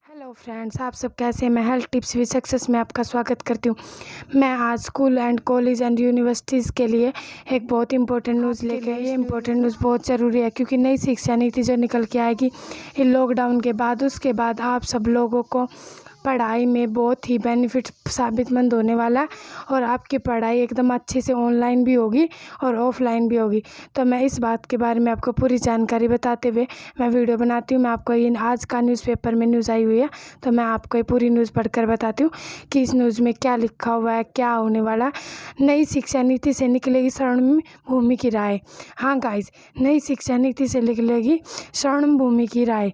Hello friends, आप सब कैसे हैं। मैं हेल्थ टिप्स विद सक्सेस में आपका स्वागत करती हूँ। मैं आज school and college and universities के लिए एक बहुत इंपॉर्टेंट न्यूज़ लेके आई। ये इंपॉर्टेंट न्यूज़ बहुत ज़रूरी है क्योंकि नई शिक्षा नीति जो निकल के आएगी इन लॉकडाउन के बाद, उसके बाद आप सब लोगों को पढ़ाई में बहुत ही बेनिफिट साबितमंद होने वाला है और आपकी पढ़ाई एकदम अच्छे से ऑनलाइन भी होगी और ऑफलाइन भी होगी। तो मैं इस बात के बारे में आपको पूरी जानकारी बताते हुए मैं वीडियो बनाती हूँ। मैं आपको ये आज का न्यूज़पेपर में न्यूज़ आई हुई है, तो मैं आपको ये पूरी न्यूज़ पढ़कर बताती हूँ कि इस न्यूज़ में क्या लिखा हुआ है, क्या होने वाला है। नई शिक्षा नीति से निकलेगी स्वर्णिम भूमि की राय। हाँ गाइज, नई शिक्षा नीति से निकलेगी स्वर्णिम भूमि की राय।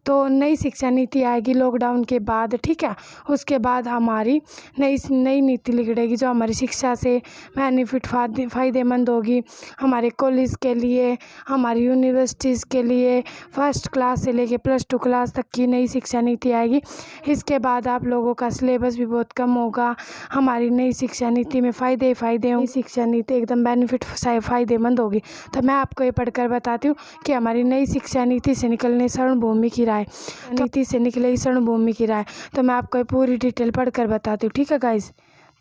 तो नई शिक्षा नीति आएगी लॉकडाउन के बाद, ठीक है। उसके बाद हमारी नई नीति निकलेगी जो हमारी शिक्षा से बेनिफिट फ़ायदेमंद होगी। हमारे कॉलेज के लिए, हमारी यूनिवर्सिटीज़ के लिए फर्स्ट क्लास से लेके +2 क्लास तक की नई शिक्षा नीति आएगी। इसके बाद आप लोगों का सिलेबस भी बहुत कम होगा। हमारी नई शिक्षा नीति में फ़ायदे होंगे। शिक्षा नीति एकदम बेनिफिट फ़ायदेमंद होगी। तो मैं आपको ये पढ़कर बताती हूँ कि हमारी नई शिक्षा नीति से निकलने स्वर्ण भूमि की राय, नीति से निकलेगी स्वर्ण भूमि की राय। तो मैं आपको पूरी डिटेल पढ़कर बताती हूँ, ठीक है गाइज।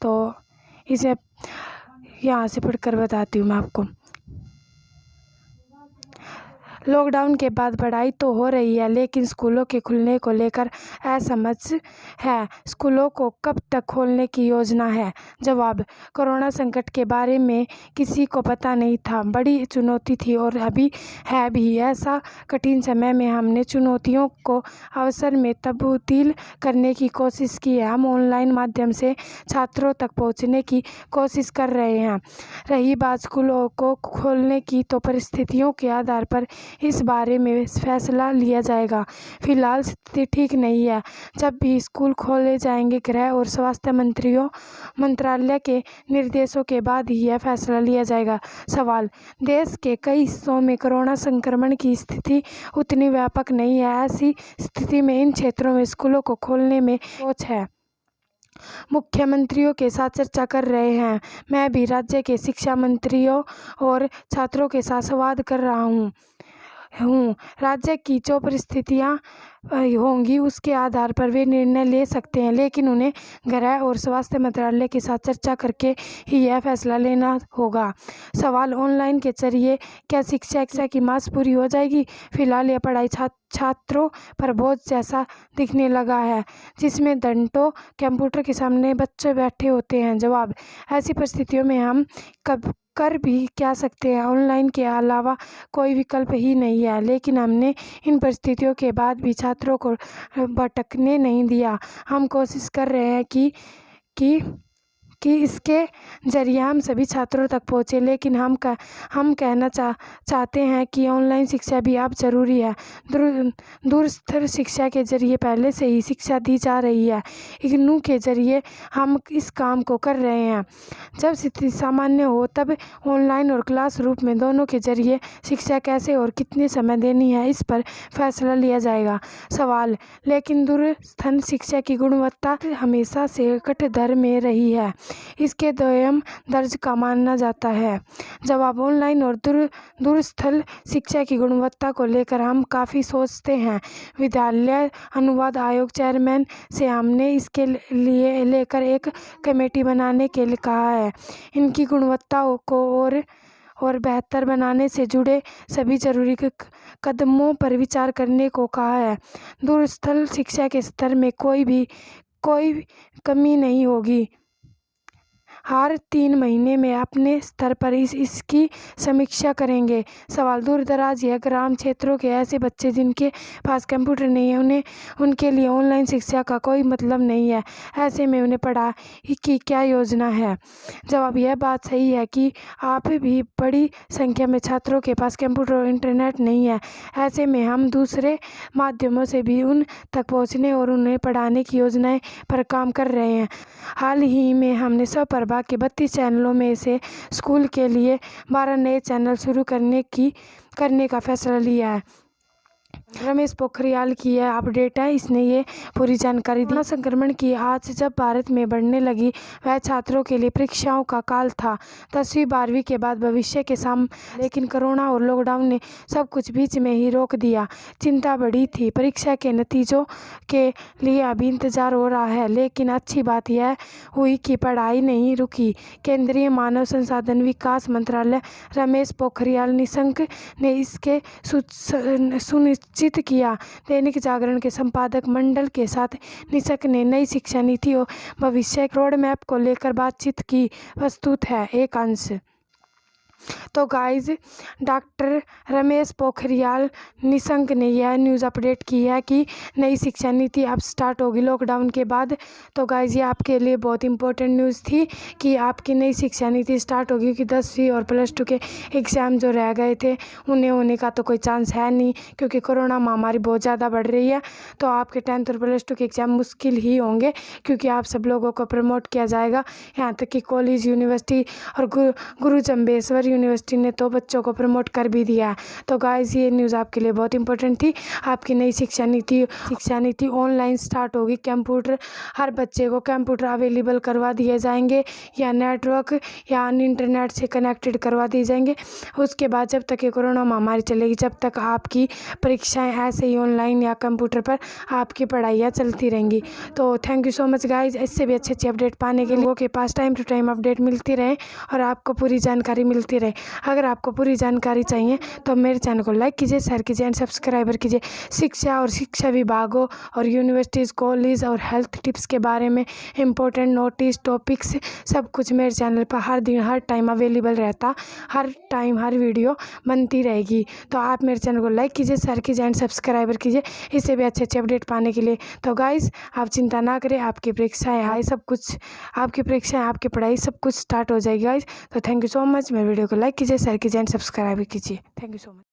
तो इसे यहाँ से पढ़कर बताती हूँ मैं आपको। लॉकडाउन के बाद पढ़ाई तो हो रही है, लेकिन स्कूलों के खुलने को लेकर असमझ है। स्कूलों को कब तक खोलने की योजना है? जवाब: कोरोना संकट के बारे में किसी को पता नहीं था। बड़ी चुनौती थी और अभी है भी। ऐसा कठिन समय में हमने चुनौतियों को अवसर में तब्दील करने की कोशिश की है। हम ऑनलाइन माध्यम से छात्रों तक पहुंचने की कोशिश कर रहे हैं। रही बात स्कूलों को खोलने की, तो परिस्थितियों के आधार पर इस बारे में फैसला लिया जाएगा। फिलहाल स्थिति ठीक नहीं है। जब भी स्कूल खोले जाएंगे, गृह और स्वास्थ्य मंत्रालय के निर्देशों के बाद ही यह फैसला लिया जाएगा। सवाल: देश के कई हिस्सों में कोरोना संक्रमण की स्थिति उतनी व्यापक नहीं है। ऐसी स्थिति में इन क्षेत्रों में स्कूलों को खोलने में सोच है। मुख्यमंत्रियों के साथ चर्चा कर रहे हैं। मैं भी राज्य के शिक्षा मंत्रियों और छात्रों के साथ संवाद कर रहा हूँ। राज्य की जो परिस्थितियाँ होंगी उसके आधार पर वे निर्णय ले सकते हैं, लेकिन उन्हें गृह और स्वास्थ्य मंत्रालय के साथ चर्चा करके ही यह फैसला लेना होगा। सवाल: ऑनलाइन के जरिए क्या शिक्षा की मांग पूरी हो जाएगी? फिलहाल यह पढ़ाई छात्रों पर बोझ जैसा दिखने लगा है, जिसमें घंटों कंप्यूटर के सामने बच्चे बैठे होते हैं। जवाब: ऐसी परिस्थितियों में हम कर भी क्या सकते हैं? ऑनलाइन के अलावा कोई विकल्प ही नहीं है। लेकिन हमने इन परिस्थितियों के बाद भी छात्रों को भटकने नहीं दिया। हम कोशिश कर रहे हैं कि इसके जरिए हम सभी छात्रों तक पहुँचे, लेकिन हम कहना चाहते हैं कि ऑनलाइन शिक्षा भी अब ज़रूरी है। दूरस्थ शिक्षा के जरिए पहले से ही शिक्षा दी जा रही है। इग्नू के जरिए हम इस काम को कर रहे हैं। जब स्थिति सामान्य हो तब ऑनलाइन और क्लासरूम में दोनों के जरिए शिक्षा कैसे और कितने समय देनी है, इस पर फैसला लिया जाएगा। सवाल: लेकिन दूरस्थ शिक्षा की गुणवत्ता हमेशा से कटघरे में रही है। इसके दोयम दर्ज का माना जाता है। जवाब: ऑनलाइन और दूरस्थ शिक्षा की गुणवत्ता को लेकर हम काफ़ी सोचते हैं। विद्यालय अनुवाद आयोग चेयरमैन से हमने इसके लिए लेकर एक कमेटी बनाने के लिए कहा है। इनकी गुणवत्ता को और बेहतर बनाने से जुड़े सभी जरूरी कदमों पर विचार करने को कहा है। दूरस्थ शिक्षा के स्तर में कोई कमी नहीं होगी। हर 3 महीने में अपने स्तर पर इसकी समीक्षा करेंगे। सवाल: दूर दराज या ग्राम क्षेत्रों के ऐसे बच्चे जिनके पास कंप्यूटर नहीं है, उनके लिए ऑनलाइन शिक्षा का कोई मतलब नहीं है। ऐसे में उन्हें पढ़ाई की क्या योजना है? जवाब: यह बात सही है कि आप भी बड़ी संख्या में छात्रों के पास कंप्यूटर और इंटरनेट नहीं है। ऐसे में हम दूसरे माध्यमों से भी उन तक पहुँचने और उन्हें पढ़ाने की योजनाएं पर काम कर रहे हैं। हाल ही में हमने स्वप्रभा के 32 चैनलों में से स्कूल के लिए 12 नए चैनल शुरू करने का फैसला लिया है। रमेश पोखरियाल की यह अपडेट है, इसने ये पूरी जानकारी दी। कोरोना संक्रमण की आज जब भारत में बढ़ने लगी, वह छात्रों के लिए परीक्षाओं का काल था। 10वीं 12वीं के बाद भविष्य के सामने, लेकिन कोरोना और लॉकडाउन ने सब कुछ बीच में ही रोक दिया। चिंता बढ़ी थी। परीक्षा के नतीजों के लिए अभी इंतजार हो रहा है, लेकिन अच्छी बात यह हुई कि पढ़ाई नहीं रुकी। केंद्रीय मानव संसाधन विकास मंत्रालय रमेश पोखरियाल निशंक ने इसके सुनिश्चित किया। दैनिक जागरण के संपादक मंडल के साथ निशंक ने नई शिक्षा नीति और भविष्य रोड मैप को लेकर बातचीत की। प्रस्तुत है एक अंश। तो गाइज, डॉक्टर रमेश पोखरियाल निशंक ने यह न्यूज़ अपडेट की है कि नई शिक्षा नीति अब स्टार्ट होगी लॉकडाउन के बाद। तो गाइज, ये आपके लिए बहुत इंपॉर्टेंट न्यूज़ थी कि आपकी नई शिक्षा नीति स्टार्ट होगी, कि 10वीं और +2 के एग्ज़ाम जो रह गए थे उन्हें होने का तो कोई चांस है नहीं, क्योंकि कोरोना महामारी बहुत ज़्यादा बढ़ रही है। तो आपके 10th और +2 के एग्ज़ाम मुश्किल ही होंगे, क्योंकि आप सब लोगों को प्रमोट किया जाएगा। यहाँ तक कि कॉलेज, यूनिवर्सिटी और गुरु जम्बेश्वर यूनिवर्सिटी ने तो बच्चों को प्रमोट कर भी दिया है। तो गाइस, ये न्यूज़ आपके लिए बहुत इंपॉर्टेंट थी। आपकी नई शिक्षा नीति ऑनलाइन स्टार्ट होगी। कंप्यूटर, हर बच्चे को कंप्यूटर अवेलेबल करवा दिए जाएंगे, या नेटवर्क या इंटरनेट से कनेक्टेड करवा दिए जाएंगे। उसके बाद जब तक ये कोरोना महामारी चलेगी, जब तक आपकी परीक्षाएं ऐसे ही ऑनलाइन या कंप्यूटर पर आपकी पढ़ाइयाँ चलती रहेंगी। तो thank you so much guys. इससे भी अच्छी अपडेट पाने के लिए लोगों के पास टाइम टू टाइम अपडेट मिलती रहे और आपको पूरी जानकारी मिलती रहे। अगर आपको पूरी जानकारी चाहिए तो मेरे चैनल को लाइक कीजिए, शेयर कीजिए एंड सब्सक्राइबर कीजिए। शिक्षा और शिक्षा विभागों और यूनिवर्सिटीज़, कॉलेज और हेल्थ टिप्स के बारे में इंपॉर्टेंट नोटिस, टॉपिक्स, सब कुछ मेरे चैनल पर हर दिन हर टाइम अवेलेबल रहता। हर टाइम हर वीडियो बनती रहेगी। तो आप मेरे चैनल को लाइक कीजिए, शेयर कीजिए एंड सब्सक्राइबर कीजिए, इससे भी अच्छे अपडेट पाने के लिए। तो गाइज, आप चिंता ना करें, आपकी परीक्षाएँ आए, सब कुछ आपकी परीक्षाएँ, आपकी पढ़ाई सब कुछ स्टार्ट हो जाएगी गाइज। तो थैंक यू सो मच। मेरे वीडियो को लाइक कीजिए, शेयर कीजिए एंड सब्सक्राइब कीजिए। Thank you so much.